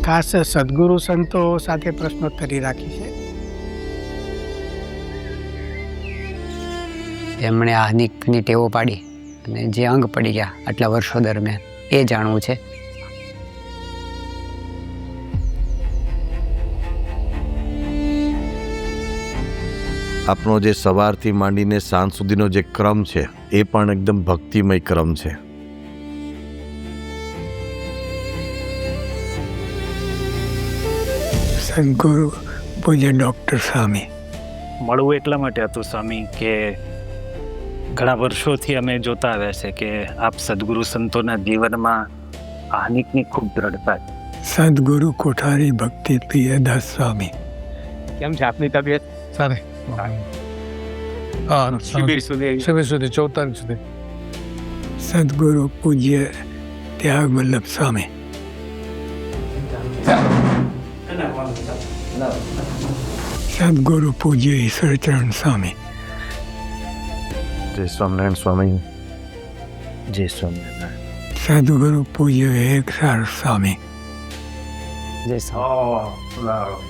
ખાસ સદગુરુ સંતો સાથે પ્રશ્નોત્તરી રાખી છે. એમણે આહનિકની ટેવો પાડી અને જે અંગ પડી ગયા આટલા વર્ષો દરમિયાન એ જાણવું છે. આપનો જે સવારથી માંડીને સાંજ સુધીનો જે ક્રમ છે એ પણ એકદમ ભક્તિમય ક્રમ છે. સદગુરુ પૂજ્ય ડૉક્ટર સ્વામી. મળવું એટલા માટે હતું સ્વામી કે ઘણા વર્ષોથી અમે જોતા આવ્યા છે કે આપ સદગુરુ સંતોના જીવનમાં આહનિકની ખૂબ દ્રઢતા છે. સદગુરુ કોઠારી ભક્તિ પ્રિયદાસ સ્વામી. કેમ છે આપની તબિયત? સારી. શિબિર સુધી 14 તારીખ સુધી. સદગુરુ પૂજ્ય ત્યાગ વલ્લભ સ્વામી. સદગુરુ પૂજ્ય ઈશ્વરચરણ સ્વામી. જય સ્વામિનારાયણ સ્વામી. જય સ્વામિનારાયણ. સદગુરુ પૂજ્ય એકસાર સ્વામી. જય સ્વામી.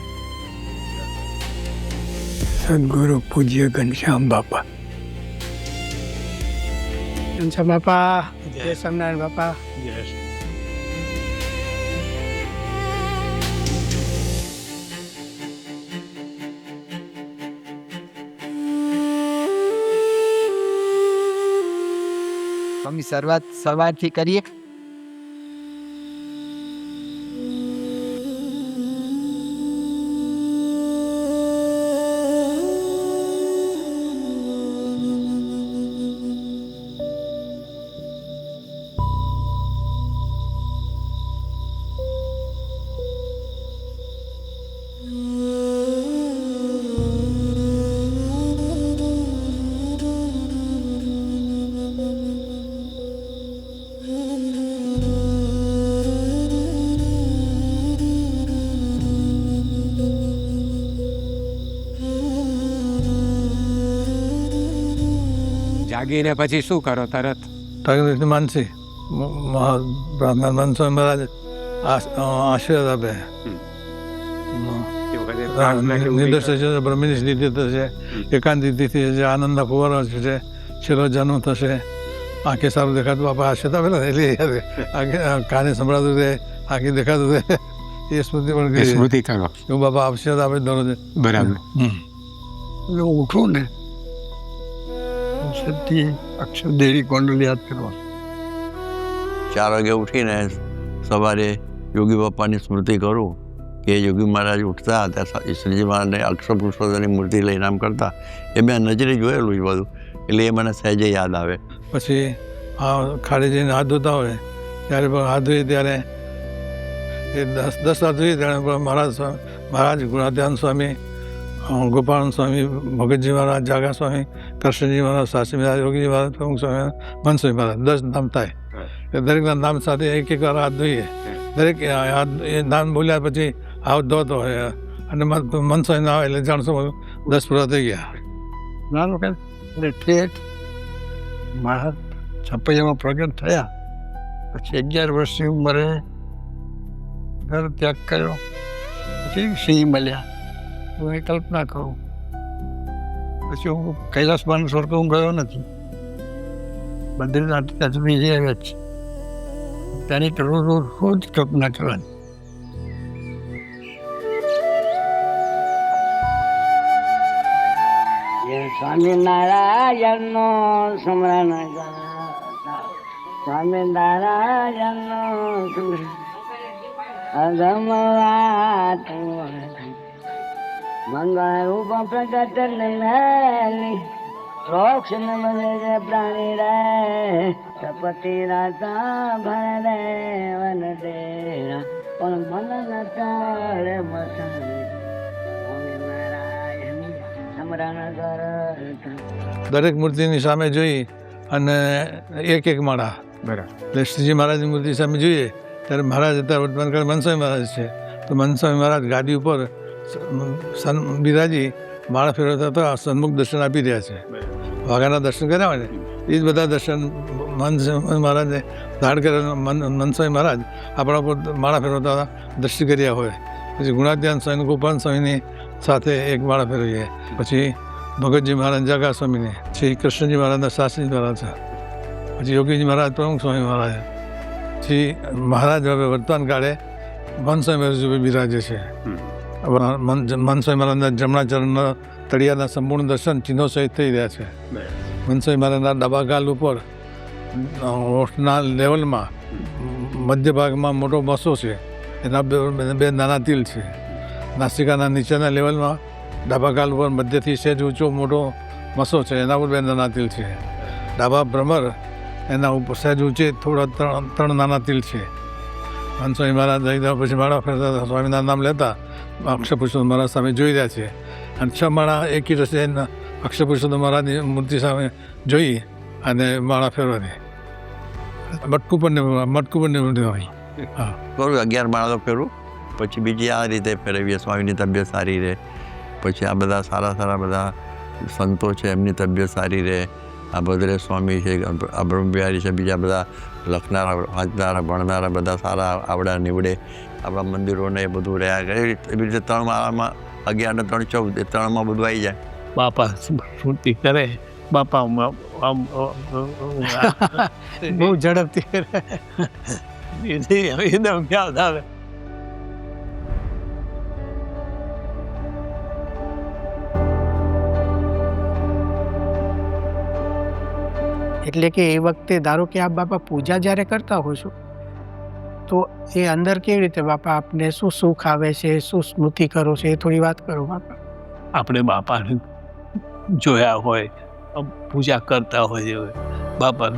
સદગુરુ પૂજ્ય ઘનશ્યામ બાપા. ઘનશ્યામ બાપા, જય સ્વામિનારાયણ બાપા. સ્વામી શરૂઆત સવારથી કરીએ. જાગીને પછી શું કરો તરત? માનસી મનસુખ મહારાજ આશીર્વાદ આપે. નિર્દોષ બ્રહ્મની સ્થિતિ થશે, એકાંતિ તિથિ છે, આનંદના ફુવારો છે, છેલ્લો જન્મ થશે, આંખે સારું દેખાતું બાપા આશીર્વાદ આપેલા એટલે આંખે કાને સંભળાતું રહે, આંખે દેખાતું રહે એ સ્મૃતિ પણ સ્મૃતિ કરો. એવું બાપા આશીર્વાદ આપે દરરોજ. બરાબર. ઉઠું ને સત્ય અક્ષરદેવી કુંડલી યાદ કરવા. 4 વાગે ઉઠીને સવારે યોગી બાપાની સ્મૃતિ કરું કે યોગી મહારાજ ઉઠતા હતા, શ્રીજી મહારાજને અક્ષર પુરુષોત્તમની મૂર્તિ લઈને આમ કરતા. એ મેં નજરે જોયેલું જ બધું, એટલે એ મને સહેજે યાદ આવે. પછી આ ખાડે જઈને હાથ ધોતા હોય ત્યારે પણ હાથ ધોઈએ ત્યારે એ 10 હાથ ધોઈએ ત્યારે પણ મહારાજ ગુણાધ્યાન સ્વામી, ગોપાલ સ્વામી, ભગતજી મહારાજ, જાગા સ્વામી, કૃષ્ણજી મહારાજ, સાસી મહારાજ, યોગીજી મહારાજ, પ્રમુખ સ્વામી, મનસ્વામી મહારાજ 10 નામ થાય. દરેકના નામ સાથે એક વાર હાથ ધોઈએ. દરેક હાથ એ નામ બોલ્યા પછી હાથ ધોતો હોય અને મનસ્વામી ના આવે એટલે જાણશો 10 પૂરા થઈ ગયા. નાનું કે ઠેઠ મહારાજ છપૈયામાં પ્રગટ થયા પછી 11 વર્ષની ઉંમરે ઘર ત્યાગ કર્યો. પછી સિંહ મળ્યા. હું એ કલ્પના કરું. પછી હું કૈલાસમાં સ્વર્ગ હું ગયો નથી. બદ્રીનાથ હજુ બીજી આવ્યા છે. ત્યાંની રોજ કલ્પના કરવાની. સ્વામિનારાયણ નો સ્મરણ સ્વામિનારાયણ નો અધમવાત મંગળ રૂપ પ્રગટ મેલી રોક્ષ મને પ્રાણી રે સપતિ રાતા ભરે વન દેરા પણ મન ન ચાલે મસાલે સ્વામિનારાયણ સ્મરણ કર. દરેક મૂર્તિની સામે જોઈ અને એક માળા. બરાબર. એટલે શ્રીજી મહારાજની મૂર્તિ સામે જોઈએ ત્યારે મહારાજ અત્યારે વર્તમાન કાળ મનસ્વામી મહારાજ છે. તો મનસ્વામી મહારાજ ગાદી ઉપર બિરાજી માળા ફેરવતા તો સન્મુખ દર્શન આપી રહ્યા છે. વાઘાના દર્શન કર્યા હોય ને એ જ બધા દર્શન મહારાજે ધાડ કરેલો મનસ્વામી મહારાજ આપણા ઉપર માળા ફેરવતા દ્રષ્ટિ કર્યા હોય. પછી ગુણાધ્યાન સ્વામી ગોપાલ સ્વામીની સાથે એક માળા ફેરવીએ. પછી ભગતજી મહારાજ જગા સ્વામીને, પછી કૃષ્ણજી મહારાજના શાસ્ત્રી મહારાજ છે, પછી યોગીજી મહારાજ પ્રમુખ સ્વામી મહારાજ, પછી મહારાજ હવે વર્તમાન કાળે મનસ્વામી મહારાજ બિરાજે છે. મનસ્વામી મહારાજના જમણા ચરણના તળિયાના સંપૂર્ણ દર્શન ચિહ્નો સહિત થઈ રહ્યા છે. મનસ્વામી મહારાજના ડાબા ગાલ ઉપર ઓઠના લેવલમાં મધ્ય ભાગમાં મોટો મસો છે, એના બે નાના તિલ છે. નાસિકાના નીચેના લેવલમાં ડાબા ગાલ ઉપર મધ્યથી સહેજ ઊંચો મોટો મસો છે, એના ઉપર બે નાના તિલ છે. ડાબા ભ્રમર એના ઉપર સહેજ ઊંચે થોડા ત્રણ નાના તિલ છે. મનસ્વામી મહારાજ જઈ પછી માળા ફેરતા સ્વામીના નામ લેતા અક્ષર પુરુષોત્તમ મહારાજ સામે જોઈ રહ્યા છે. અને 6 માળા એકી રસ્તે અક્ષર પુરુષોત્તમ મહારાજની મૂર્તિ સામે જોઈ અને માળા ફેરવાની. મટકું પણ હોય. હા, કરું 11 માળા તો ફેરું. પછી બીજી આ રીતે ફેરવીએ, સ્વામીની તબિયત સારી રહે. પછી આ બધા સારા બધા સંતો છે, એમની તબિયત સારી રહે. આ ભદ્રેશ સ્વામી છે, આ બ્રહ્મવિહારી છે, બીજા બધા લખનારા, વાંચનારા, ભણનારા બધા સારા આવડા નીવડે. આપણા મંદિરોને એ બધું રહ્યા કરે. એવી રીતે 3 માળામાં 11 ને 3 14, એ 3માં બધું આવી જાય. બાપા સ્મૃતિ કરે, બાપા આમ બહુ ઝડપથી કરે, એકદમ યાદ આવે. એટલે કે એ વખતે ધારો કે આપ બાપા પૂજા જ્યારે કરતા હો છો તો એ અંદર કેવી રીતે બાપા આપને શું સુખ આવે છે, શું સ્મૃતિ કરો છો, એ થોડી વાત કરો બાપા. આપણે બાપાને જોયા હોય, પૂજા કરતા હોય, બાપા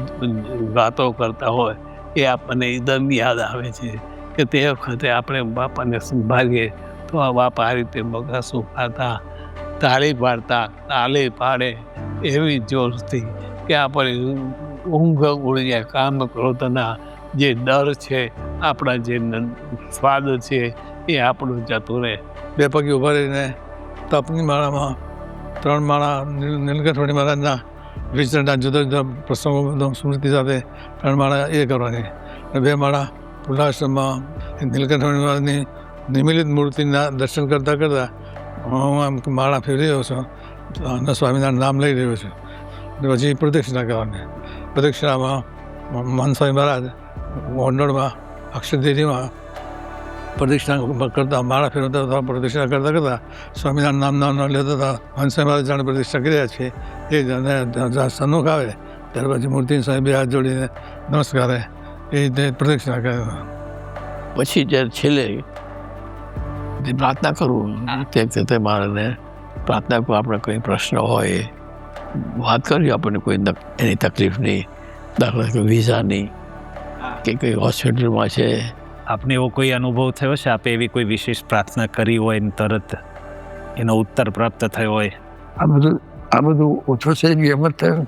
વાતો કરતા હોય, એ આપણને એકદમ યાદ આવે છે કે તે વખતે આપણે બાપાને સંભાળીએ તો આ બાપા આ રીતે બગાસું ખાતા, તાળી પાડતા, તાળી પાડે એવી જોરથી કે આપણે ઊંઘ ઉડી જાય. કામ ક્રોધના જે ડર છે, આપણા જે સ્વાદ છે, એ આપણું જતું રહે. 2 પગે ઊભા રહીને તપની માળામાં 3 માળા નીલકંઠ મહારાજના વિચરણના જુદા જુદા પ્રસંગો સ્મૃતિ સાથે 3 માળા એ કરવાની. અને 2 માળા પૂર્ણાશ્રમમાં નીલકંઠ મહારાજની નિમિલિત મૂર્તિના દર્શન કરતાં કરતાં હું આમ માળા ફેરી રહ્યો છું અને સ્વામિનારાયણ નામ લઈ રહ્યો છું. પછી પ્રદક્ષિણા કરવાની. પ્રદક્ષિણામાં મનસ્વામી મહારાજ ગોંડલમાં અક્ષરદેરીમાં પ્રદક્ષિણા કરતા, માળા ફેરવતા, પ્રદક્ષિણા કરતાં સ્વામિનારાયણ નામ લેતા હતા. મનસ્વામી મહારાજ જાણે પ્રદક્ષિણા કર્યા છે એ જ. અને સન્મુખ આવે ત્યાર પછી મૂર્તિની સામે 2 હાથ જોડીને નમસ્કારે એ રીતે પ્રદક્ષિણા કરે. પછી જ્યારે છેલ્લે પ્રાર્થના કરું તે મારાને પ્રાર્થના પર આપણે કોઈ પ્રશ્ન હોય વાત કરી, આપણને કોઈ એની તકલીફ નહીં, દાખલા કે વિઝાની કે કોઈ હોસ્પિટલમાં છે. આપને એવો કોઈ અનુભવ થયો છે, આપે એવી કોઈ વિશેષ પ્રાર્થના કરી હોય ને તરત એનો ઉત્તર પ્રાપ્ત થયો હોય? આ બધું ઓછો છે એમ જ થયું,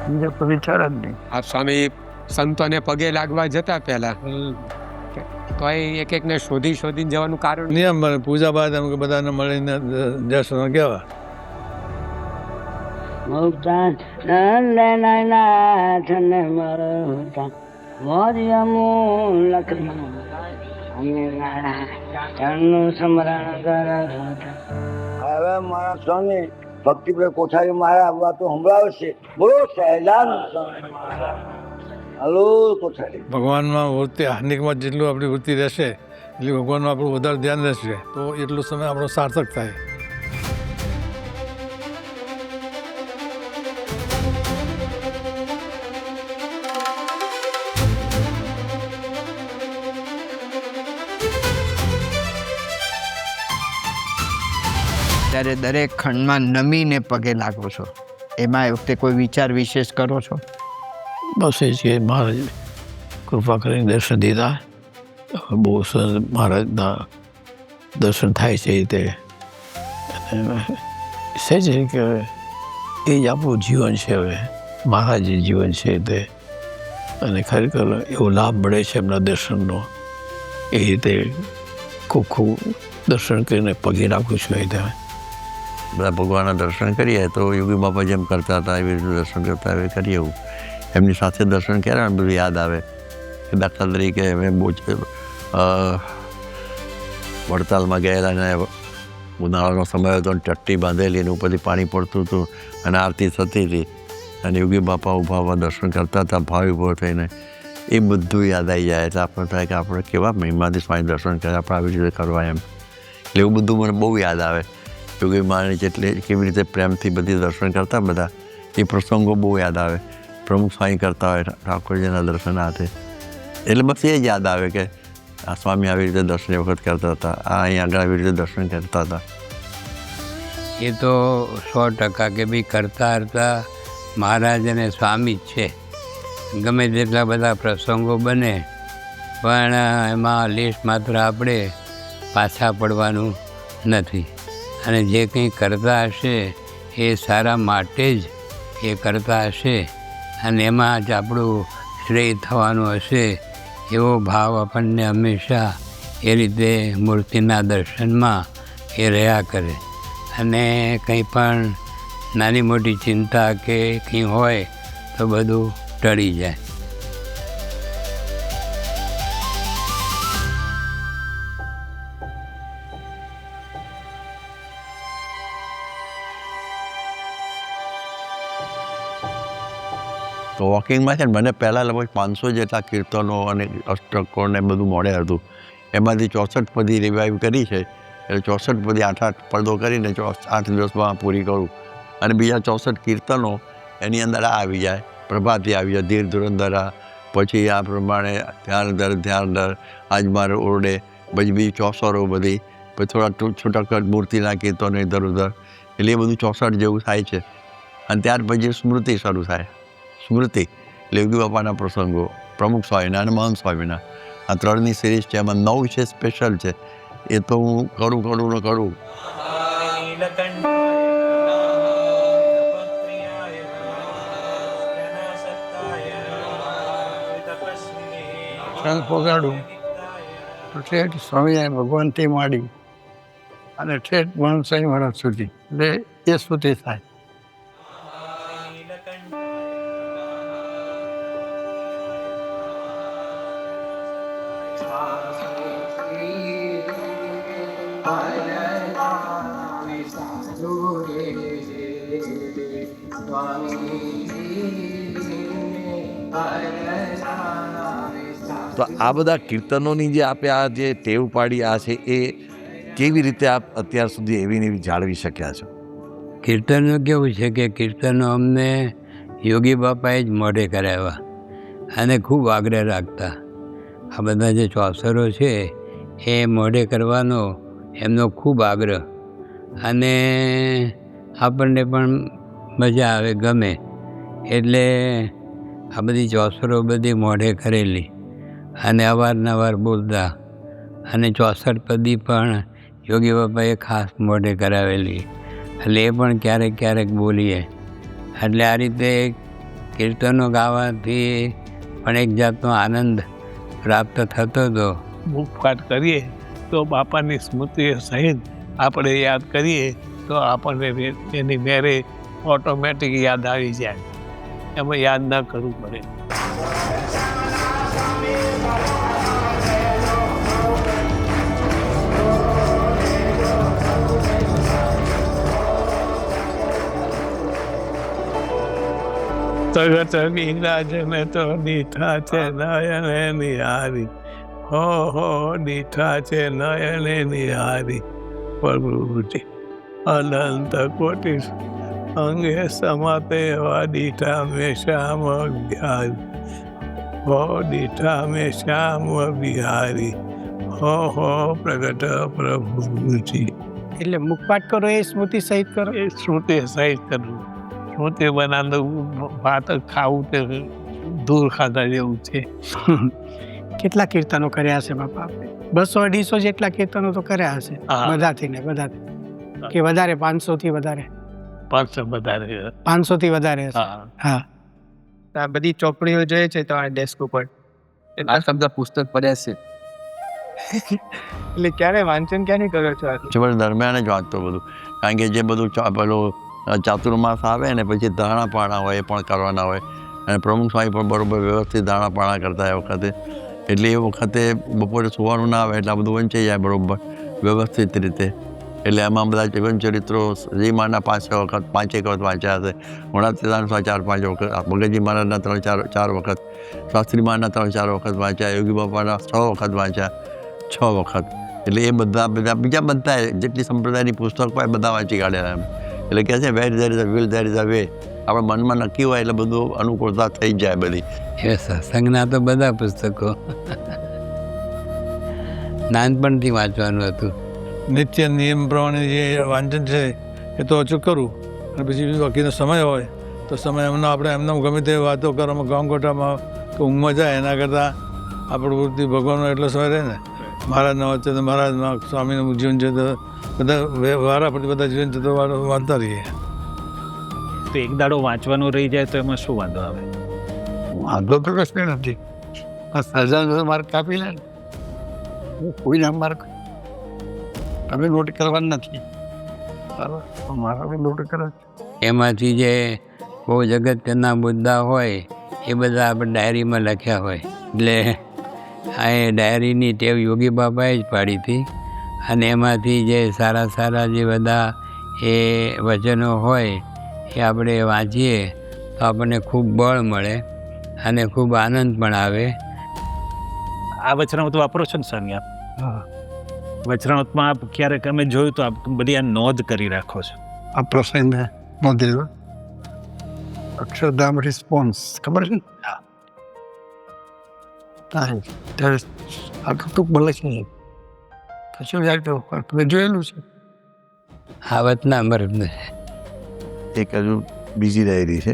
બીજા કોઈ વિચાર જ નહીં. આ સ્વામી સંતોને પગે લાગવા જતા પહેલા તો એક એકને શોધીને જવાનું કારણ નિયમ બને. પૂજા બાદ એમ કે બધાને મળીને જય શ્રી કહેવા. મુક્તા નંદનાથને મળતા મોર્ય મૂલકમાં અમે મારા ચરણનું સ્મરણ કરતા. હવે મારા સ્વામી ભક્તિપ્રિય કોઠારી મારા વાતો સંભળાવશે. બોલો સહેજાન હલો કોઠારી. ભગવાનમાં વૃત્તિ હાનિકમાં જેટલું આપણી વૃત્તિ રહેશે એટલે ભગવાનમાં આપણું વધારે ધ્યાન રહેશે તો એટલો સમય આપણો સાર્થક થાય. ત્યારે દરેક ખંડમાં નમીને પગે લાગો છો, એમાં એ વખતે કોઈ વિચાર વિશેષ કરો છો? બસ એ છે, મહારાજ કૃપા કરીને દર્શન દીધા, બહુ સરસ મહારાજના દર્શન થાય છે. એ રીતે સહેજ કે એ જ આપણું જીવન છે, હવે મહારાજ જીવન છે તે, અને ખરેખર એવો લાભ મળે છે એમના દર્શનનો. એ રીતે ખૂબ ખૂબ દર્શન કરીને પગે રાખું છું. એ રીતે બધા ભગવાનના દર્શન કરીએ તો યોગી બાપા જેમ કરતા હતા એવી રીતે દર્શન કરતા હવે કરીએ. એવું એમની સાથે દર્શન કર્યા ને બધું યાદ આવે. કે દાખલા તરીકે અમે વડતાલમાં ગયેલા ને ઉનાળાનો સમય હતો ને ચટ્ટી બાંધેલી ને ઉપરથી પાણી પડતું હતું અને આરતી થતી હતી અને યોગી બાપા ઊભા દર્શન કરતા હતા ભાવ ઊભો થઈને. એ બધું યાદ આવી જાય એટલે આપણે થાય કે આપણે કેવા મહિમાથી સ્વામી દર્શન કર્યા, આપણે આવી રીતે કરવા એમ. એટલે એવું બધું મને બહુ યાદ આવે. યોગી મહારાજ જેટલે કેવી રીતે પ્રેમથી બધી દર્શન કરતા બધા એ પ્રસંગો બહુ યાદ આવે. પ્રમુખ સ્વામી કરતા હોય ઠાકોરજીના દર્શન હાથે, એટલે બસ એ જ યાદ આવે કે આ સ્વામી આવી રીતે દર્શન વખત કરતા હતા, આ અહીં આગળ આવી રીતે દર્શન કરતા હતા. એ તો 100% કે બી કરતા હતા મહારાજ અને સ્વામી જ છે. ગમે તેટલા બધા પ્રસંગો બને પણ એમાં લિસ્ટ માત્ર આપણે પાછા પડવાનું નથી. અને જે કંઈ કરતા હશે એ સારા માટે જ એ કરતા હશે અને એમાં જ આપણું શ્રેય થવાનું હશે એવો ભાવ આપણને હંમેશા એ રીતે મૂર્તિના દર્શનમાં એ રહ્યા કરે. અને કંઈ પણ નાની મોટી ચિંતા કે કંઈ હોય તો બધું ટળી જાય. તો વોકિંગમાં છે ને મને પહેલાં લગભગ 500 જેટલા કીર્તનો અને અષ્ટકો ને બધું મોડે હતું. એમાંથી 64 પદી રિવાઇવ કરી છે. એટલે 64 પદી 8 પડદો કરીને 8 દિવસમાં પૂરી કરું. અને બીજા 64 કીર્તનો એની અંદર આ આવી જાય, પ્રભાતી આવી જાય, ધીર ધુરંધરા, પછી આ પ્રમાણે ધ્યાન દર આજ મારે ઓરડે, પછી બીજી 64 બધી, પછી થોડા છૂટક મૂર્તિના કીર્તનો ઇધર ઉધર. એટલે એ બધું 64 જેવું થાય છે. અને ત્યાર પછી સ્મૃતિ શરૂ થાય. સ્મૃતિ એટલે યોગી બાપાના પ્રસંગો, પ્રમુખ સ્વામીના અને મહંત સ્વામીના, આ 3ની સિરીઝ છે. એમાં 9 છે સ્પેશિયલ છે. એ તો હું કરું. સંત પોગાડું ઠેઠ સ્વામિનારાયણ ભગવાનથી માંડી અને ઠેઠ મહંત મહારાજ સુધી, એટલે એ સ્તુતિ થાય. તો આ બધા કીર્તનોની જે આપે આ જે ટેવ પાડી આ છે એ કેવી રીતે આપ અત્યાર સુધી એવી ને એવી જાળવી શક્યા છો? કીર્તનો કેવું છે કે કીર્તનો અમને યોગી બાપાએ જ મોઢે કરાવ્યા અને ખૂબ આગ્રહ રાખતા. આ બધા જે ચોસરો છે એ મોઢે કરવાનો એમનો ખૂબ આગ્રહ, અને આપણને પણ મજા આવે, ગમે. એટલે આ બધી ચોસરો બધી મોઢે કરેલી અને અવારનવાર બોલતા. અને 64 પદી પણ યોગી બાપાએ ખાસ મોઢે કરાવેલી, એટલે એ પણ ક્યારેક ક્યારેક બોલીએ. એટલે આ રીતે કીર્તનો ગાવાથી પણ એક જાતનો આનંદ પ્રાપ્ત થતો હતો. મુખપાઠ કરીએ તો બાપાની સ્મૃતિ સહિત આપણે યાદ કરીએ તો આપણને એની મેરે ઓટોમેટિક યાદ આવી જાય, એમાં યાદ ન કરવું પડે. તગત વિરાજને તો દીઠા છે નયને નિહારી, હો દીઠા છે નયને નિહારી. પ્રભુજી અનંત કોટિ અંગે સમાતે એવા દીઠા મેં શ્યામ બિહારી, હો દીઠા મેં શ્યામ બિહારી, હો પ્રગટ પ્રભુજી. એટલે મુખપાઠ કરો એ સ્મૃતિ સહિત કરો, એ શ્રુતિ સહિત કરવું. શ્રુતિ બનાવવું ભાત ખાવું તે દૂર ખાતા જેવું છે. કેટલા કીર્તનો કર્યા છે બાપા આપણે? 200-250 જેટલા કીર્તનો તો કર્યા હશે બધાથી ને બધાથી, કે વધારે? 500 થી વધારે? 500 વધારે. 500 થી વધારે હશે. હા. આ બધી ચોપડીઓ જોઈએ છે તો આ ડેસ્ક ઉપર આ શબ્દ પુસ્તક પડ્યા છે. એટલે ક્યારે વાંચન ક્યારે કર્યો છો? જીવન દરમિયાન જ વાંચતો બધું, કારણ કે જે બધું પેલું ચાતુર્માસ આવે ને પછી ધારણા પાણા હોય એ પણ કરવાના હોય, અને પ્રમુખ સ્વામી પણ બરાબર વ્યવસ્થિત દાણાપાણા કરતા એ વખતે. એટલે એ વખતે બપોરે સુવાનું ના આવે એટલે આ બધું વંચાઈ જાય બરાબર વ્યવસ્થિત રીતે. એટલે એમાં બધા જીવન ચરિત્રો શ્રી મહારાજના 5-6 વખત 5-1 વખત વાંચ્યા હશે. ગુણાતીતાનંદના 4-5 વખત, ભગતજી મહારાજના 3-4 વખત, શાસ્ત્રી મહારાજના 3-4 વખત વાંચ્યા, યોગી બાપાના 6 વખત વાંચ્યા, 6 વખત. એટલે એ બધા બીજા બધા જેટલી સંપ્રદાયની પુસ્તક હોય બધા વાંચી કાઢ્યા એમ. એટલે કહે છે where there is a will there is a way. આપણા મનમાં નક્કી હોય એટલે બધું અનુકૂળતા થઈ જાય બધી. એ સત્સંગના તો બધા પુસ્તકો નાનપણથી વાંચવાનું હતું. નિત્ય નિયમ પ્રમાણે જે વાંચન છે એ તો ઓછું કરું. અને પછી બાકીનો સમય હોય તો સમય એમનો આપણે એમને ગમે તે વાતો કરવામાં ગામગોટામાં કે ઊંઘમાં જાય એના કરતાં આપણું વૃત્તિ ભગવાનનો એટલો સમય રહે ને. મહારાજના વચ્ચે તો મહારાજમાં સ્વામીનું જીવન છે તો બધા વારા પછી બધા જીવન છે તો વાંચતા રહીએ. તો એક દાડો વાંચવાનું રહી જાય તો એમાં શું વાંધો આવે? વાંધો તો કશું નથી. સર્જન માર્ક કાપી લે ને, કોઈના માર્ક તમે નોટ કરવાના નથી. બરાબર, મારા બી નોટ કરે. એમાંથી જે બહુ જગતના મુદ્દા હોય એ બધા આપણે ડાયરીમાં લખ્યા હોય. એટલે આ એ ડાયરીની ટેવ યોગી બાબાએ જ પાડી હતી. અને એમાંથી જે સારા સારા જે બધા એ વચનો હોય એ આપણે વાંચીએ તો આપણને ખૂબ બળ મળે અને ખૂબ આનંદ પણ આવે. આ વચનામૃત વાપરો છો ને સ્વામી આપ? વચનામૃતમાં આપ ક્યારેક અમે જોયું તો આપ બધી આ નોંધ કરી રાખો છો. આ પ્રસંગને નોંધી દો. અક્ષરધામ રિસ્પોન્સ ખબર છે ને? ત્યારે આ ટૂંક બોલે છે કશું જાય તો તમે જોયેલું છે. આ વચના અમૃતને એક હજુ બીજી ડાયરી છે,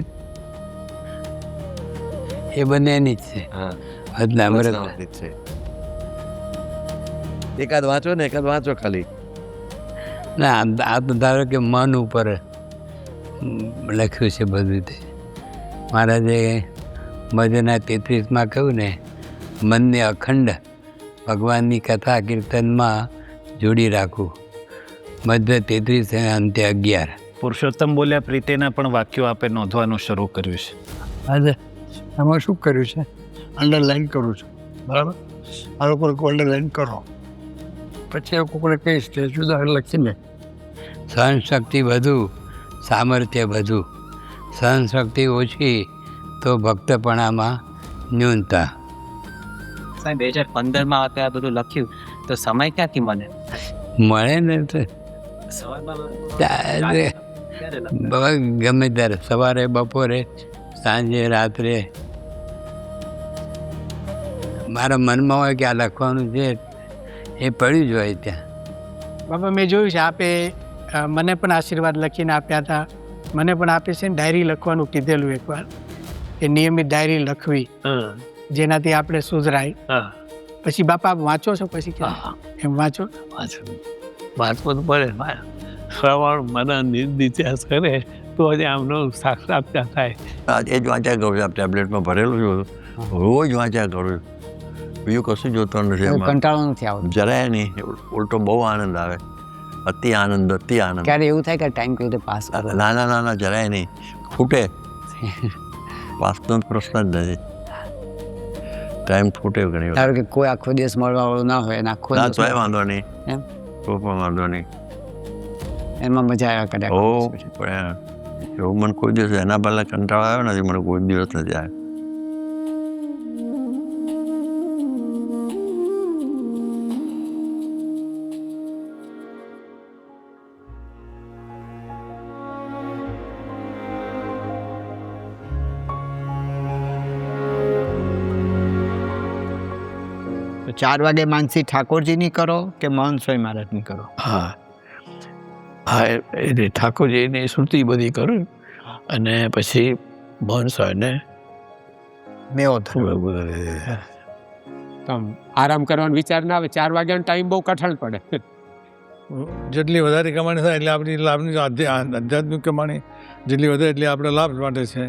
એ બંને એની જ છે. વચના અમૃત છે. એકાદ વાંચો ને, એકાદ વાંચો ખાલી. ના, આ તો ધારો કે મન ઉપર લખ્યું છે બધું. તે મહારાજે મધ્યના 33માં કહ્યું ને, મનને અખંડ ભગવાનની કથા કીર્તનમાં જોડી રાખવું. મધ્ય 33 અને અંત્ય 11. પુરુષોત્તમ બોલ્યા પ્રીતિના પણ વાક્યો આપે નોંધવાનું શરૂ કર્યું છે. આજે એમાં શું કર્યું છે? અંડરલાઈન કરું છું. બરાબર, આ લોકો અંડરલાઈન કરો, પછી કોઈને કહીશ કે જુદા લખીને. સહનશક્તિ વધુ, સામર્થ્ય વધુ. સહનશક્તિ ઓછી તો ભક્તપણામાં ન્યૂનતા. સાહેબ 2015માં આપણે આ બધું લખ્યું તો સમય ક્યાંથી મળે? મળે ને તો ગમે ત્યારે, સવારે, બપોરે, સાંજે, રાત્રે. મારા મનમાં હોય કે આ લખવાનું છે એ પડ્યું જ હોય ત્યાં. બાબા મેં જોયું છે આપે મને પણ આશીર્વાદ લખીને આપ્યા હતા. મને પણ આપે છે ને ડાયરી લખવાનું કીધેલું એકવાર, કે નિયમિત ડાયરી લખવી જેનાથી આપણે સુધરાય. પછી બાપા આપ વાંચો છો? પછી એમ વાંચો વાંચવું પડે. સવાર મને નિત્યાસ કરે તો જ આમનો સાક્ષાત્કાર થાય. એ જ વાંચ્યા કરું છું. આ ટેબ્લેટમાં ભરેલું છું, રોજ વાંચ્યા કરું છું. બીજું કશું જોતો નથી. કંટાળો નથી આવતો જરાય નહીં. ઉલટો બહુ આનંદ આવે. અતિ આનંદ, અતિ આનંદ. ક્યારે એવું થાય કે ટાઈમ કઈ રીતે પાસ કરો? ના જરાય નહીં. ફૂટે. પાસનો પ્રશ્ન જ નથી. ટાઈમ ફૂટે ઘણી વાર. ધારો કે કોઈ આખો દિવસ મળવા વાળું ના હોય, આખો ના દિવસ તોય વાંધો નહીં. એમ તો પણ વાંધો નહીં. એમાં મજા આવ્યા કર્યા. પણ એવું મને કોઈ દિવસ એના પહેલા કંટાળો આવ્યો નથી. મને કોઈ દિવસ નથી આવ્યો. તો 4 વાગે માનસી ઠાકોરજીની કરો કે મોહન સ્વામી મહારાજની કરો? હા, એટલે ઠાકોરજીની શ્રુતિ બધી કરું અને પછી મોહન સ્વામીને મેવો આરામ કરવાનો વિચાર ના આવે. 4 વાગ્યાનો ટાઈમ બહુ કઠણ પડે. જેટલી વધારે કમાણી થાય એટલે આપણી લાભની આધ્યાત્મિક કમાણી જેટલી વધે એટલી આપણે લાભ માટે છે.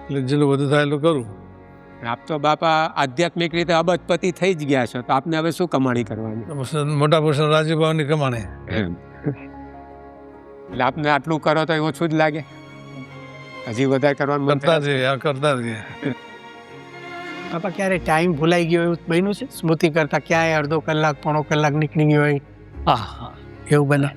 એટલે જેટલું વધુ થાય એટલું કરું. આપ તો બાપા આધ્યાત્મિક રીતે અબજપતિ થઈ જ ગયા છો, તો આપને હવે શું કમાણી કરવાની? મોટા પુરુષો રાજીભાવની કમાણી. એટલે આપને આટલું કરો તો ઓછું જ લાગે. હજી વધારે કરવાનું મન કરતા થાય? જઈએ કરતા જઈએ. બાપા ક્યારે ટાઈમ ભૂલાઈ ગયો એવું બન્યું છે? સ્મૃતિ કરતા ક્યાંય અડધો કલાક પોણો કલાક નીકળી ગયો હોય હા એવું બને?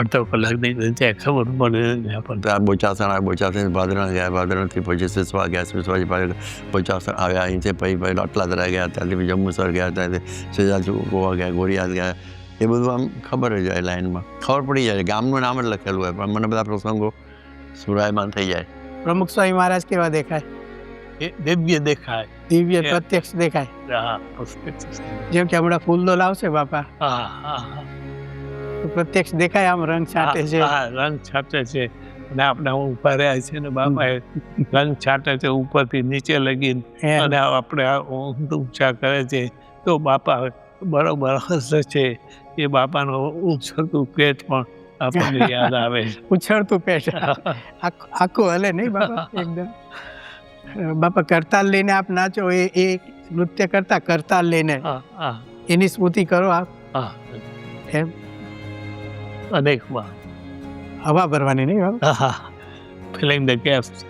અડધો કલાક નહીં ત્યાં ખબર પડે પણ ત્યાં બોચાસણ બોચાસણ ભાદરણ ગયા, ભાદરણથી પછી સિસવા ગયા, સિસવાથી પાછળ બોચાસણ આવ્યા, અહીંથી પછી અટલાદરા ગયા, ત્યાંથી પછી જંબુસર ગયા, ત્યાંથી સેજા ગોવા ગયા, ગોરિયાદ ગયા. એ બધું આમ ખબર જ હોય લાઈનમાં, ખબર પડી જાય. ગામનું નામ જ લખેલું હોય પણ મને બધા પ્રસંગો સુરાયમાન થઈ જાય. પ્રમુખ સ્વામી મહારાજ કેવા દેખાય? એ દિવ્ય દેખાય. દિવ્ય પ્રત્યક્ષ દેખાય. હા જેમ કે હમણાં ફૂલ તો લાવશે બાપા, હા હા તો પ્રત્યક્ષ દેખાય, આમ રંગ છાંટે છે. હા રંગ છાંટે છે અને આપણે ઉભા રહ્યા છે ને બાપા રંગ છાંટે છે ઉપરથી નીચે લગીને અને આપણે ઊંચા કરે છે તો બાપા બરોબર હસે છે. એ બાપાનો ઉછળતું પેટ પણ આપણને યાદ આવે. ઉછળતું પેટ આખું હલે નહીં બાપા એકદમ. બાપા કરતાલ લઈને આપ નાચો, એ નૃત્ય કરતા કરતાલ લઈને એની સ્મૃતિ કરો આપ. એમ અનેક વાર હવા ભરવાની નહીં બાબા, filling the gaps.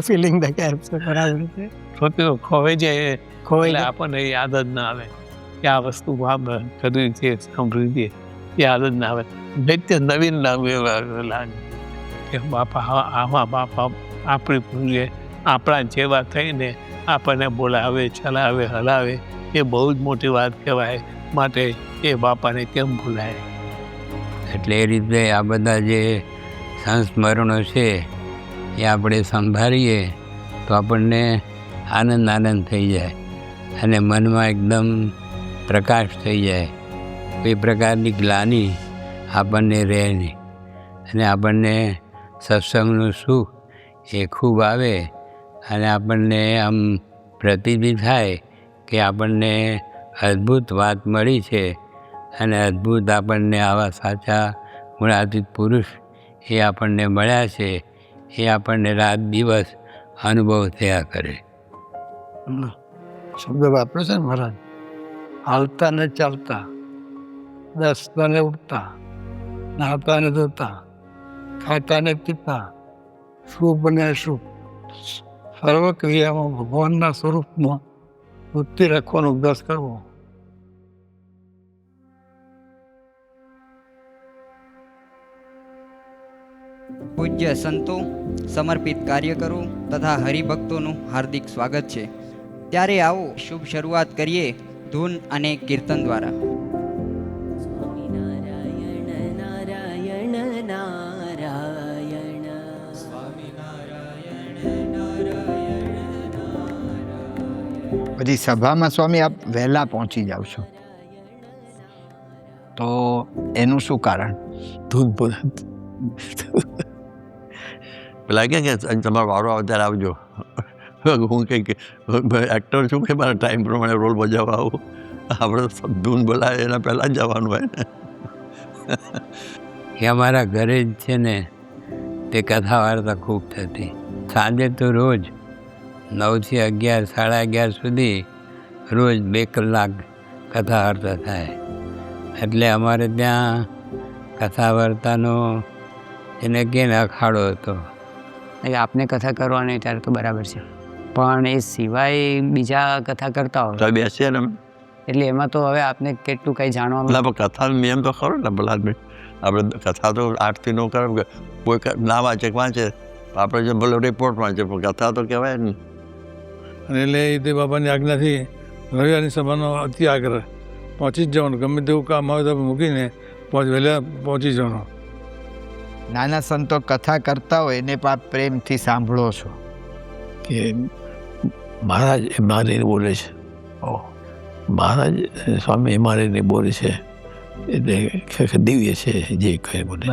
Filling the gaps. બરાબર છે. છોકરીઓ ખોવાઈ જાય ખોવાઈ એટલે આપણને યાદ જ ના આવે કે આ વસ્તુ કર્યું છે, સાંભળી છે, યાદ જ ના આવે. નિત્ય નવીન લાગે કે બાપા આમાં બાપા આપણી પૂરીએ આપણા જેવા થઈને આપણને બોલાવે, ચલાવે, હલાવે એ બહુ જ મોટી વાત કહેવાય. માટે એ બાપાને કેમ ભૂલાય? એટલે એ રીતે આ બધા જે સંસ્મરણો છે એ આપણે સંભાળીએ તો આપણને આનંદ થઈ જાય અને મનમાં એકદમ પ્રકાશ થઈ જાય. કોઈ પ્રકારની ગ્લાનિ આપણને રહે નહીં અને આપણને સત્સંગનું સુખ એ ખૂબ આવે અને આપણને આમ પ્રતીતિ થાય કે આપણને અદ્ભુત વાત મળી છે અને અદ્ભુત આપણને આવા સાચા ગુણાતીત પુરુષ એ આપણને મળ્યા છે. એ આપણને રાત દિવસ અનુભવ થયા કરે. શબ્દ વાપરે છે ને મહારાજ, હાલતા ને ચાલતા, બેસતા ને ઉઠતા, નાહતા ને ધોતા, ખાતા ને પીતા, શુભ ને અશુભ સર્વ ક્રિયામાં ભગવાનના સ્વરૂપમાં વૃત્તિ રાખવાનો અભ્યાસ કરવો. પૂજ્ય સંતો, સમર્પિત કાર્યકરો તથા હરિભક્તોનું હાર્દિક સ્વાગત છે. ત્યારે આવો શુભ શરૂઆત કરીએ ધૂન અને કીર્તન દ્વારા. પછી સભામાં સ્વામી આપ વહેલા પહોંચી જાઓ છો, તો એનું શું કારણ? ધૂન બોલે પેલા કે તમારો વારો આવે ત્યારે આવજો. હું કંઈક એક્ટર છું કે મારા ટાઈમ પ્રમાણે રોલ બજાવવા આવું. આપણે ધૂન બોલાય એના પહેલાં જ જવાનું હોય ને. એ અમારા ઘરે જ છે ને તે કથા વાર્તા ખૂબ થતી. સાંજે તો રોજ 9 થી 11, 11:30 સુધી રોજ 2 કલાક કથા વાર્તા થાય. એટલે અમારે ત્યાં કથા વાર્તાનો એને કે અખાડો હતો. આપને કથા કરવાની ત્યારે તો બરાબર છે, પણ એ સિવાય બીજા કથા કરતા હોય તો બેસીએ ને એટલે એમાં તો હવે આપને કેટલું કંઈ જાણવા પેલા કથાનો નિયમ તો ખરો ને પેલા આપણે કથા તો 8 થી 9 કરે. કોઈ ના વાંચે આપણે જે ભલે રિપોર્ટ વાંચે પણ કથા તો કહેવાય ને. અને એટલે એ તે બાપાની આજ્ઞાથી રવિવારની સભાનો અતિ આગ્રહ પહોંચી જ જવાનું. ગમે તેવું કામ આવે તો મૂકીને વહેલા પહોંચી જવાનું. નાના સંતો કથા કરતા હોય એને પણ પ્રેમથી સાંભળો છો કે મહારાજ એ મારે બોલે છે, મહારાજ સ્વામી મારે નહીં બોલે છે, એટલે દિવ્ય છે જે કહે બોલે.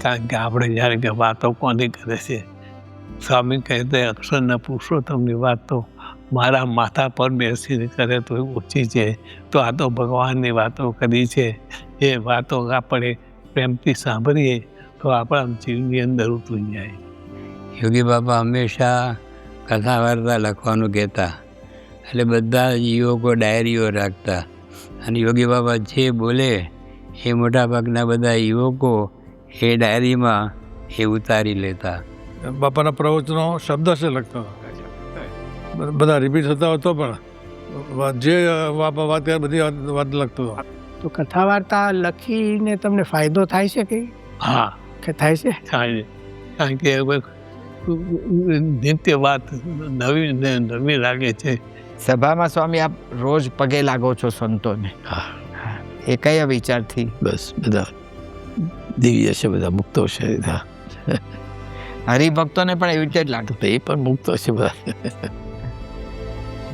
કારણ કે આપણે જ્યારે કે વાતો કોની કરે છે, સ્વામી કહેતે અક્ષરના પુરુષોત્તમની વાત તો મારા માથા પર બેસીને કરે તો ઓછી છે, તો આ તો ભગવાનની વાતો કરી છે. એ વાતો આપણે પ્રેમથી સાંભળીએ તો આપણા જીવની અંદર ઉતરી જાય. યોગી બાપા હંમેશા કથા વાર્તા લખવાનું કહેતા. એટલે બધા યુવકો ડાયરીઓ રાખતા અને યોગી બાપા જે બોલે એ મોટાભાગના બધા યુવકો એ ડાયરીમાં એ ઉતારી લેતા. બાપાના પ્રવચનો શબ્દ છે લખતો, બધા રિપીટ થતા હતો, પણ જે બાપા વાત કરે બધી વાત લખતો હતો. તો કથા વાર્તા લખીને તમને ફાયદો થાય છે કે હા કે થાય છે? થાય છે. કારણ કે હવે નિત્ય વાત નવી ને નવી લાગે છે. સભામાં સ્વામી આપ રોજ પગે લાગો છો સંતોને, એ કયા વિચારથી? બસ બધા દિવ્ય છે, બધા મુક્તો છે. હરિભક્તોને પણ એવી રીતે જ લાગે, એ પણ મુક્તો છે બધા.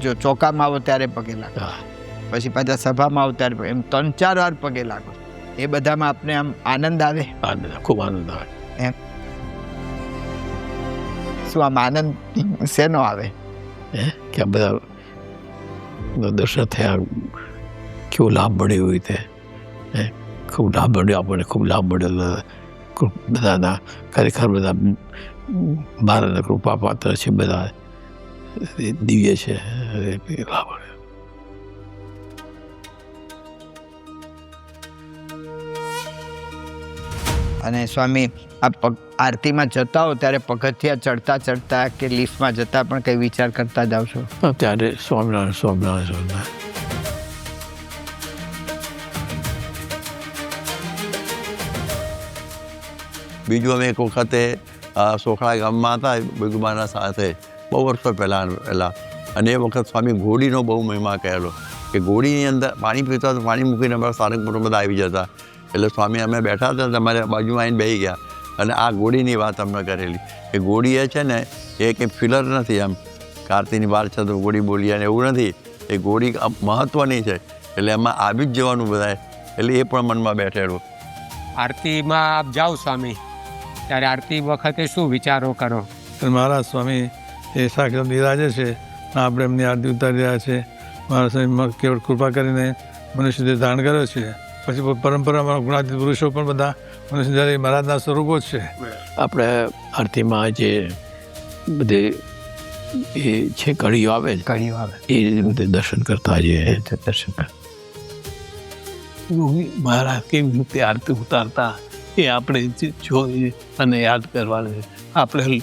જો ચોકામાં આવો ત્યારે પગે લાગો, પછી પાછા સભામાં આવો ત્યારે એમ 3-4 વાર પગે લાગો, એ બધામાં આપને આમ આનંદ આવે? આનંદ, ખૂબ આનંદ આવે. એમ શું આમ આનંદ શેનો આવે? કે આ બધા દર્શન થયા, કેવો લાભ મળ્યો હોય તે, ખૂબ લાભ મળ્યો આપણને, ખૂબ લાભ મળ્યો. બધાના ખરેખર બધા મારાના કૃપા પાત્ર છે, બધા દિવ્ય છે. લાભ મળ્યો. અને સ્વામી આપ આરતીમાં જતા હો ત્યારે પગથિયા ચડતા ચડતા કે લિફ્ટમાં જતા પણ કઈ વિચાર કરતા જાવ છો? ત્યારે સ્વામિનારાયણ સ્વામિનારાયણ સ્વામિનારાયણ. બીજું અમે એક વખતે સોખડા ગામમાં હતા ભીગુમાના સાથે, બહુ વર્ષો પહેલાં, અને એ વખત સ્વામી ઘોડીનો બહુ મહિમા કહેલો કે ઘોડીની અંદર પાણી પીતા તો પાણી મૂકીને અમારા સારંગપુર બધા આવી જતા. એટલે સ્વામી અમે બેઠા હતા, તમારે બાજુમાં આવીને બેસી ગયા અને આ ઘોડીની વાત અમને કરેલી કે ઘોડી એ છે ને એ કંઈ ફિલર નથી, આમ કાર્તિની વાર છે તો ઘોડી બોલી અને એવું નથી, એ ઘોડી મહત્ત્વની છે, એટલે એમાં આવી જ જવાનું બધાએ. એટલે એ પણ મનમાં બેઠેલું. આરતીમાં આપ જાઓ સ્વામી, ત્યારે આરતી વખતે શું વિચારો કરો? મહારાજ સ્વામી એ સાક્ષાત બિરાજે છે, આપણે એમની આરતી ઉતારી રહ્યા છે. મહારાજ સ્વામી કેવળ કૃપા કરીને મનુષ્ય ધારણ કર્યો છે. પછી પરંપરામાં ગુણાતીત પુરુષો પણ બધા મનુષ્ય મહારાજના સ્વરૂપો જ છે. આપણે આરતીમાં જે બધે એ છે કડીઓ આવે, એ બધે દર્શન કરતા જઈએ. દર્શન કરતા મહારાજ કેવી રીતે આરતી ઉતારતા એ આપણે જોઈ અને યાદ કરવાનું. આપણે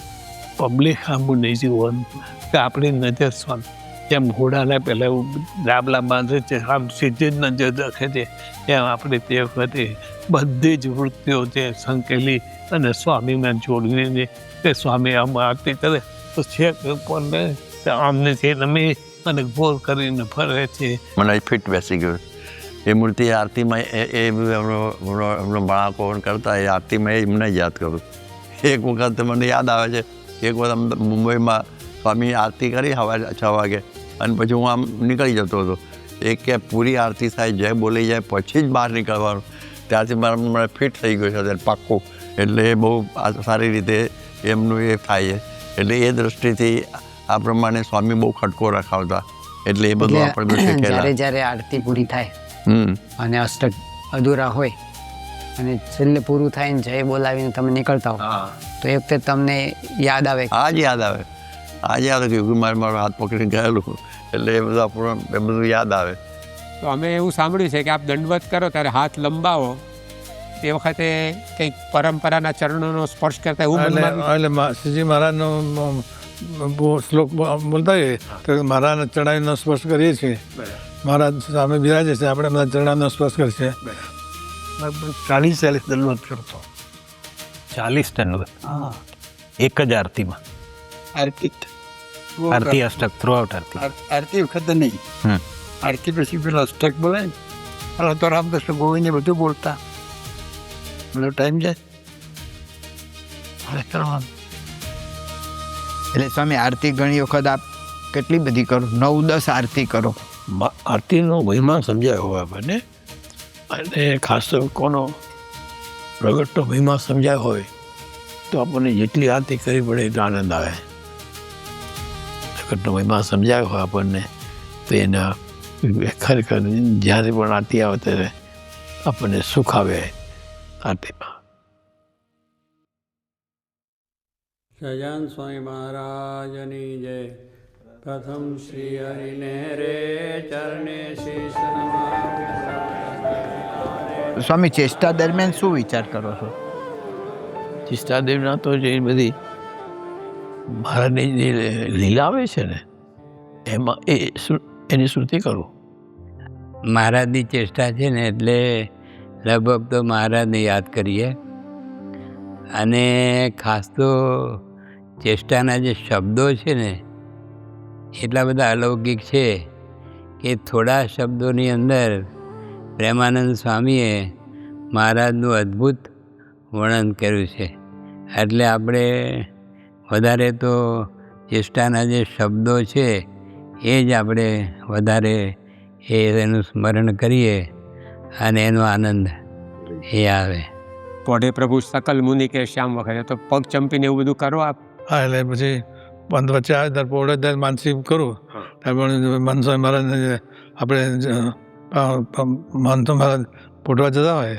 પબ્લિક આંબુ નહીં જોવાનું કે આપણી નજર સ્વામી જેમ ઘોડાને પહેલાં ડાબલા બાંધે છે, આમ સીધી જ નજર રાખે છે, એમ આપણે તે વખતે બધી જ વૃત્તિઓ છે સંકેલી અને સ્વામીને જોડીને તે સ્વામી આમ આરતી કરે તો છેક ઉપરને આમને તે નમી અને ગોળ કરીને ફરે છે. મને ફિટ બેસી ગયું એ મૂર્તિ આરતીમાં. એમનો બાળકો કરતા એ આરતીમાં એ મને યાદ કરું. એક વખત મને યાદ આવે છે, એક વખત મુંબઈમાં સ્વામી આરતી કરી સવારે 6 વાગે, અને પછી હું આમ નીકળી જતો હતો. એ કે પૂરી આરતી થાય, જય બોલી જાય પછી જ બહાર નીકળવાનું. ત્યારથી મને ફિટ થઈ ગયું છે અત્યારે પાક્કું. એટલે એ બહુ સારી રીતે એમનું એ થાય છે. એટલે એ દૃષ્ટિથી આ પ્રમાણે સ્વામી બહુ ખટકો રખાવતા. એટલે એ બધું આપણે શીખેલા. જ્યારે આરતી પૂરી થાય અને અષ્ટક અધૂરા હોય અને છેલ્લે પૂરું થાય ને જય બોલાવીને તમે નીકળતા હો, તો એ વખતે તમને યાદ આવે? આજ યાદ આવે, આજે યાદ આવે કે મારો હાથ પકડીને ગયેલું. એટલે એ બધું આપણું એ બધું યાદ આવે. તો અમે એવું સાંભળ્યું છે કે આપ દંડવત કરો ત્યારે હાથ લંબાવો, તે વખતે કંઈક પરંપરાના ચરણોનો સ્પર્શ કરતા એવું એટલે શ્રીજી મહારાજનો શ્લોક બોલતા હોઈએ તો મહારાજના ચરણાઈનો સ્પર્શ કરીએ છીએ. મહારાજ સામે બિરાજે છે, આપણે બધા ચરણાઈનો સ્પર્શ કરીએ છીએ. 40 દંડવત કરતો. 40 દંડવત એક જ આરતીમાં. આરતી અષ્ટક થ્રુ આઉટ આરતી વખતે નહીં, આરતી પછી પેલો અષ્ટક બોલે ને, તો રામકૃષ્ણ ગોવિંદને બધું બોલતા, બધો ટાઈમ જાય કરવાનું. એટલે સ્વામી આરતી ઘણી વખત આપ કેટલી બધી કરો? 9-10 આરતી કરો. આરતીનો મહિમા સમજાયો હોય આપણને, અને ખાસ તો કોનો પ્રગટનો મહિમા સમજાયો હોય તો આપણને જેટલી આરતી કરવી પડે એટલો આનંદ આવે. પ્રગટનો મહિમા સમજાયો હોય આપણને તો એના ખરેખર જ્યારે પણ આરતી આવે ત્યારે આપણને સુખ આવે આરતીમાં. સહજાનંદ સ્વામી મહારાજની જય. પ્રથમ શ્રી હરિને રે ચરણે શીશ નમામિ. સ્વામી ચેષ્ટા દરમિયાન શું વિચાર કરો છો? ચિષ્ટાદેવના તો જે બધી મહારાજની જે લીલા આવે છે ને એમાં એની શ્રુતિ કરું. મહારાજની ચેષ્ટા છે ને એટલે લગભગ તો મહારાજને યાદ કરીએ. અને ખાસ તો ચેષ્ટાના જે શબ્દો છે ને એટલા બધા અલૌકિક છે કે થોડા શબ્દોની અંદર પ્રેમાનંદ સ્વામીએ મહારાજનું અદ્ભુત વર્ણન કર્યું છે. એટલે આપણે વધારે તો ચેષ્ટાના જે શબ્દો છે એ જ આપણે વધારે એનું સ્મરણ કરીએ અને એનો આનંદ એ આવે. પોઢે પ્રભુ સકલ મુનિ કે શ્યામ વખતે તો પગ ચંપીને એવું બધું કરો આપ? હા, એટલે પછી પંથ વચ્ચે આવે ત્યારે પોળે ત્યારે માનસી કરું. ત્યારે મનસો મહારાજને આપણે મહંતો મહારાજ પોટવા જતા હોય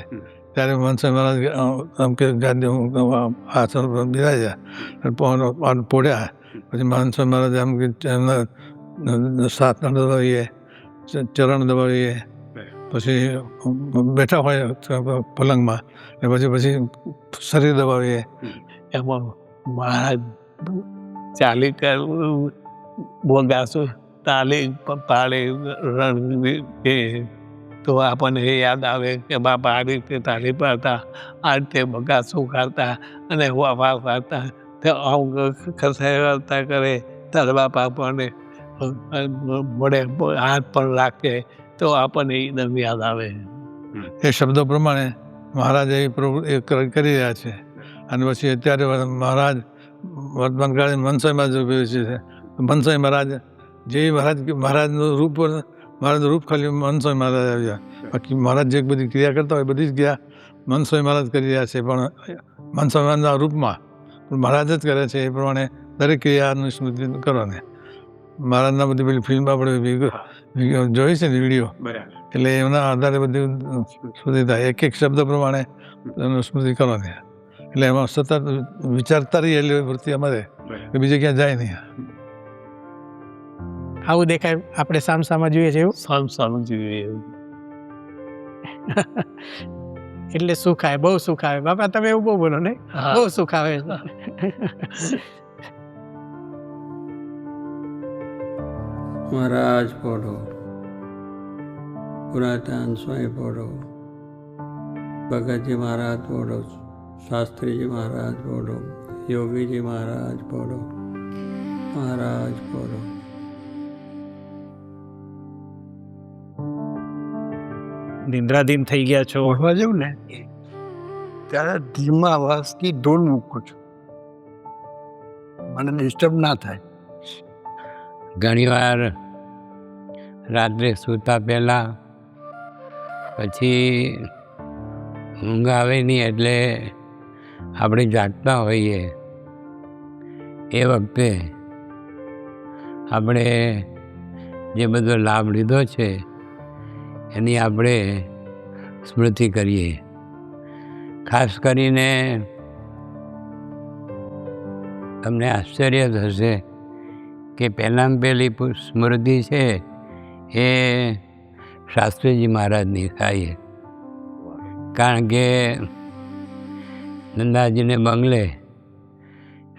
ત્યારે મનસો મહારાજ આમ કે ગાદી હાથ બિરાજ્યા પોડ્યા. પછી મહંસો મહારાજ આમ કે એમના સાથ દબાવીએ, ચરણ દબાવીએ. પછી બેઠા હોય પલંગમાં પછી શરીર દબાવીએ. એમાં મહારાજ ચાલી બોલગાશું તાલી પાડે રણ એ તો આપણને એ યાદ આવે કે બાપા આ રીતે તાલી પાડતા, આ રીતે બગાસું ખાતા અને વાવા પાડતા તે ખસેડતા કરે ત્યારે બાપા આપણને મળે હાથ પણ રાખે તો આપણને એકદમ યાદ આવે. એ શબ્દો પ્રમાણે મહારાજ એ કરી રહ્યા છે. અને પછી અત્યારે મહારાજ વર્તમાન કાળે મનસાઈ મહારાજ ઉપયોગી છે. મનસાઈ મહારાજ જે મહારાજનું રૂપ ખાલી મનસાઈ મહારાજ આવ્યા. બાકી મહારાજ જે બધી ક્રિયા કરતા હોય બધી જ ક્રિયા મનસાઈ મહારાજ કરી રહ્યા છે. પણ મનસાઈ મહારાજના રૂપમાં મહારાજ જ કરે છે. એ પ્રમાણે દરેક ક્રિયાનું સ્મૃતિ કરો ને. મહારાજના બધી પેલી ફિલ્મ આપણે જોઈ છે ને વિડીયો, એટલે એમના આધારે બધી સ્મૃતિ થાય. એક એક શબ્દ પ્રમાણે એનું સ્મૃતિ કરો ને. એટલે એમાં સતત વિચારતા રહીએ એટલે વૃત્તિ અમારે બીજે ક્યાં જાય નહીં. આવું દેખાય આપણે સામસામા જોઈએ છે એવું? સામસામું જોઈએ એવું. એટલે સુખ આવે, બહુ સુખ આવે. બાપા તમે એવું બહુ બોલો ને, બહુ સુખ આવે. મહારાજ પોઢો, પુરાતન સ્વામી પોઢો, ભગતજી મહારાજ પોઢો, શાસ્ત્રીજી મહારાજ પોઢો, યોગીજી મહારાજ પોઢો, મહારાજ પોઢો. નિંદ્રાધીન થઈ ગયા છો? બોલવા જવું ને ત્યારે ધીમા અવાજથી ધૂન મૂકું છું, મને ડિસ્ટર્બ ના થાય. ઘણીવાર રાત્રે સૂતા પહેલાં પછી ઊંઘ આવે નહીં એટલે આપણે જાગતા હોઈએ એ વખતે આપણે જે બધો લાભ લીધો છે એની આપણે સ્મૃતિ કરીએ. ખાસ કરીને તમને આશ્ચર્ય થશે કે પહેલાં પહેલી સ્મૃતિ છે એ શાસ્ત્રીજી મહારાજની થાય. કારણ કે નંદાજીને બંગલે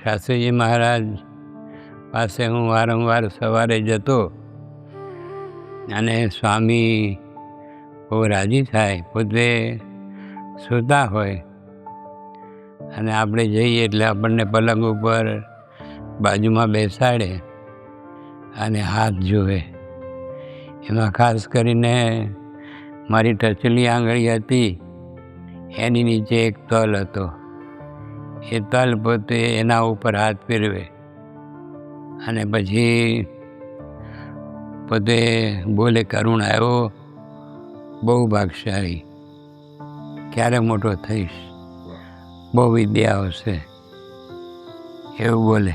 શાસ્ત્રીજી મહારાજ પાસે હું વારંવાર સવારે જતો અને સ્વામી બહુ રાજી થાય, પોતે સૂતા હોય અને આપણે જઈએ એટલે આપણને પલંગ ઉપર બાજુમાં બેસાડે અને હાથ જુએ. એમાં ખાસ કરીને મારી ટચલી આંગળી હતી એની નીચે એક તલ હતો. એ તલ પોતે એના ઉપર હાથ ફેરવે અને પછી પોતે બોલે, કરુણ આવ્યો, બહુ ભાગશાળી, ક્યારે મોટો થઈશ, બહુ વિદ્યા આવશે, એવું બોલે.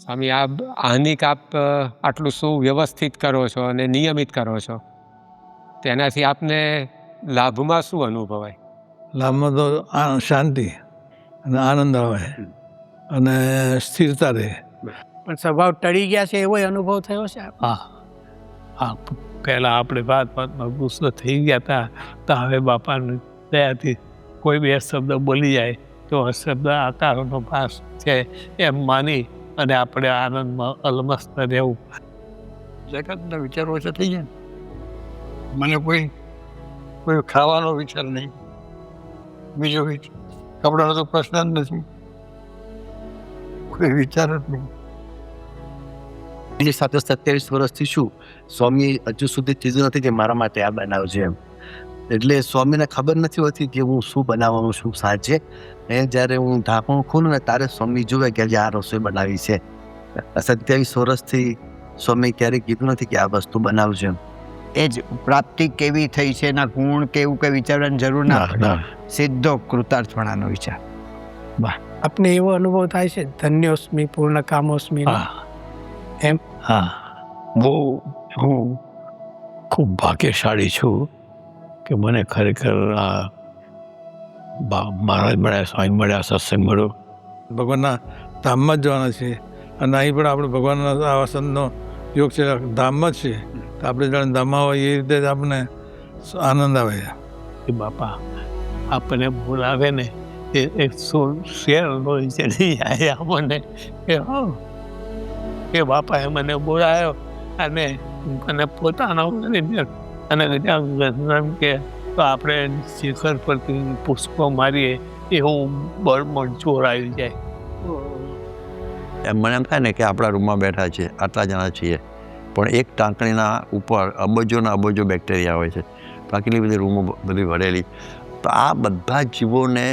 સ્વામી આહનિક આપ આટલું સુવ્યવસ્થિત કરો છો અને નિયમિત કરો છો, તેનાથી આપને લાભમાં શું અનુભવાય? લાભમાં તો શાંતિ અને આનંદ આવે અને સ્થિરતા રહે. પણ સ્વભાવ ટળી ગયા છે એવો અનુભવ થયો છે? હા હા, પહેલાં આપણે વાતમાં ગુસ્સો થઈ ગયા હતા, તો હવે બાપાની દયાથી કોઈ બે શબ્દ બોલી જાય તો શબ્દ આકારોનો પાસ છે એમ માની અને આપણે આનંદમાં અલમસ્ત રહેવું. જગતના વિચારો ઓછા થઈ જાય. મને કોઈ ખાવાનો વિચાર નહીં, બીજો કપડાનો તો પ્રશ્ન જ નથી, કોઈ વિચાર જ નહીં. એની સાથે 27 વર્ષથી શું સ્વામી હજુ સુધી કીધું નથી કે મારા માટે આ બનાવજો એમ. એટલે સ્વામીને ખબર નથી હોતી કે હું શું બનાવવાનું છું સાંજે. જ્યારે હું ઢાંકણું ખોલું ને ત્યારે સ્વામી જુએ કે આ રસોઈ બનાવી છે. 27 વર્ષથી સ્વામી ક્યારેય કીધું નથી કે આ વસ્તુ બનાવજો એમ. એ જ પ્રાપ્તિ કેવી થઈ છે એના ગુણ કેવું કંઈ વિચારવાની જરૂર ના પડે, સીધો કૃતાર્થપણાનો વિચાર. આપને એવો અનુભવ થાય છે ધન્યોસ્મી પૂર્ણ કામોસ્મી એમ? હા, હું ખૂબ ભાગ્યશાળી છું કે મને ખરેખર આ મહારાજ મળ્યા, સ્વામી મળ્યા, સત્સંગ મળ્યો. ભગવાનના ધામમાં જ જવાના છીએ અને અહીં પણ આપણે ભગવાનના આ વસંતનો યોગ છે, ધામમાં જ છીએ. તો આપણે જાણે ધામમાં હોય એ રીતે જ આપણને આનંદ આવે છે. કે બાપા આપણને બોલાવે ને એ શેર હોય ચડી જાય આપણને કે બાપાએ મને બોલાવ્યો અને મને પોતાનો અને કે તો આપણે શિખર પરથી પુષ્પો મારીએ એવું બળમાં જોર આવી જાય. મને એમ થાય ને કે આપણા રૂમમાં બેઠા છે, આટલા જણા છીએ, પણ એક ટાંકણીના ઉપર અબજોના અબજો બેક્ટેરિયા હોય છે, તો આટલી બધી રૂમો બધી ભરેલી. તો આ બધા જીવોને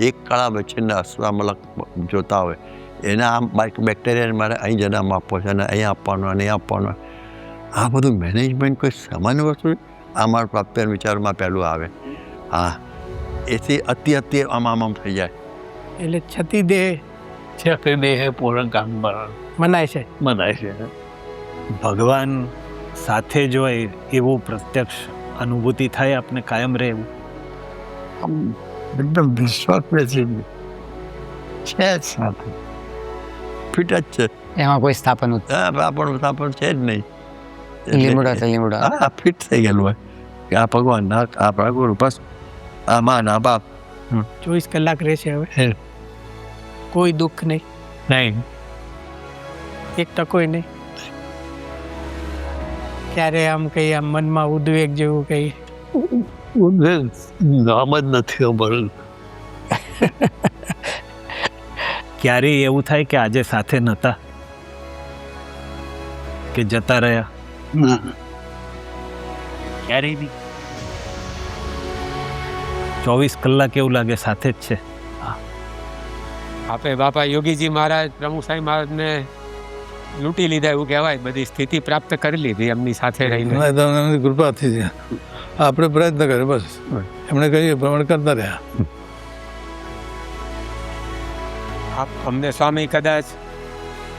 એક કળા વચ્ચેના અસલામલક જોતા હોય, એના આ બેક્ટેરિયાને મારે અહીં જન્મ આપવો છે અને અહીં આપવાનો અને અહીં આપવાનો. આ બધું મેનેજમેન્ટ કોઈ સામાન્ય વસ્તુ આ મારા પ્રાપ્તિ વિચારમાં પહેલું આવે. હા, એથી અતિ આમ થઈ જાય. એટલે છતી દેહ પૂર્ણ કામ મનાય છે. ભગવાન સાથે જ હોય એવું પ્રત્યક્ષ અનુભૂતિ થાય આપને કાયમ રહે એવું? એકદમ વિશ્વાસ છે સાથે ફિટ જ છે, એમાં કોઈ સ્થાપન છે જ નહીં. લીમડા હા, ફિટ થઈ ગયેલું હોય કે આ ભગવાન, આ પ્રભુ, બસ આ માં ના બાપ 24 કલાક રહેશે. હવે કોઈ દુઃખ નહીં, એક ટકોય નહીં. ક્યારે આમ કઈ આમ મનમાં ઉદ્વેગ જેવું કઈ નામ જ નથી ખબર. ક્યારેય એવું થાય કે આજે સાથે નહોતા કે જતા રહ્યા? ક્યારેય નહીં. 24 કલાક એવું લાગે સાથે જ છે. આપણે બાપા યોગીજી મહારાજ, પ્રમુખ સાહેબ મહારાજને લૂંટી લીધા એવું કહેવાય, બધી સ્થિતિ પ્રાપ્ત કરી લીધી એમની સાથે રહીને. એમની કૃપાથી છે. આપણે પ્રયત્ન કર્યો, બસ એમણે કહ્યું પ્રમાણે કરતા રહ્યા. અમને સ્વામી કદાચ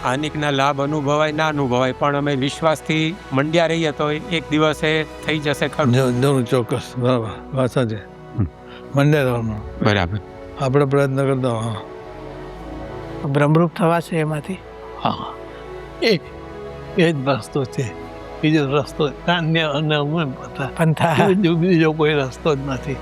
હાનિકના લાભ અનુભવાય ના અનુભવાય, પણ અમે વિશ્વાસથી મંડ્યા રહીએ તો એક દિવસે થઈ જશે ખરું. જરૂર, ચોક્કસ, બરાબર વાત સાચી. મંડ્યા રહેવાનું, બરાબર. આપણે પ્રયત્ન કરતા બ્રહ્મરૂપ થવાશે એમાંથી. હા, એ જ રસ્તો છે, બીજો રસ્તો કાન્ય અને બીજો કોઈ રસ્તો જ નથી.